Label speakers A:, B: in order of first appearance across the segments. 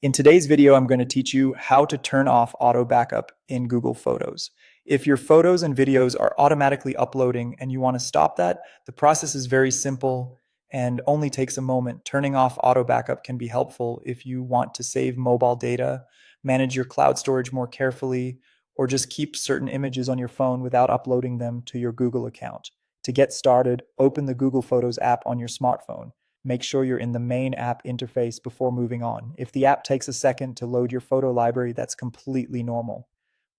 A: In today's video, I'm going to teach you how to turn off auto backup in Google Photos. If your photos and videos are automatically uploading and you want to stop that, the process is very simple and only takes a moment. Turning off auto backup can be helpful if you want to save mobile data, manage your cloud storage more carefully, or just keep certain images on your phone without uploading them to your Google account. To get started, open the Google Photos app on your smartphone. Make sure you're in the main app interface before moving on. If the app takes a second to load your photo library, that's completely normal.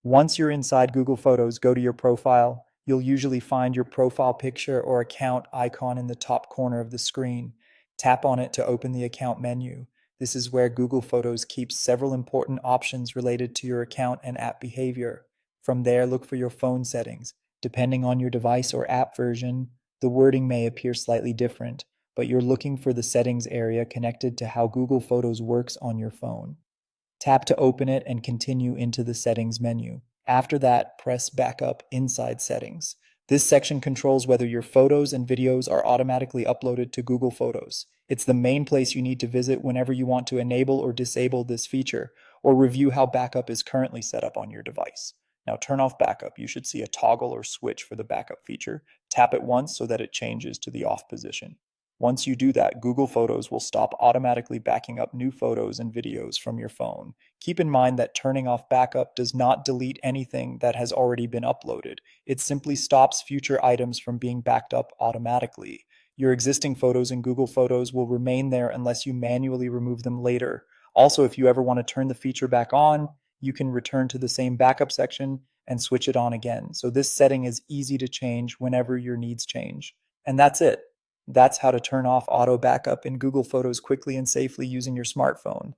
A: Once you're inside Google Photos, go to your profile. You'll usually find your profile picture or account icon in the top corner of the screen. Tap on it to open the account menu. This is where Google Photos keeps several important options related to your account and app behavior. From there, look for your phone settings. Depending on your device or app version, the wording may appear slightly different, but you're looking for the settings area connected to how Google Photos works on your phone. Tap to open it and continue into the settings menu. After that, press Backup inside settings. This section controls whether your photos and videos are automatically uploaded to Google Photos. It's the main place you need to visit whenever you want to enable or disable this feature, or review how backup is currently set up on your device. Now turn off backup. You should see a toggle or switch for the backup feature. Tap it once so that it changes to the off position. Once you do that, Google Photos will stop automatically backing up new photos and videos from your phone. Keep in mind that turning off backup does not delete anything that has already been uploaded. It simply stops future items from being backed up automatically. Your existing photos in Google Photos will remain there unless you manually remove them later. Also, if you ever want to turn the feature back on, you can return to the same backup section and switch it on again. So this setting is easy to change whenever your needs change. And that's it. That's how to turn off auto backup in Google Photos quickly and safely using your smartphone.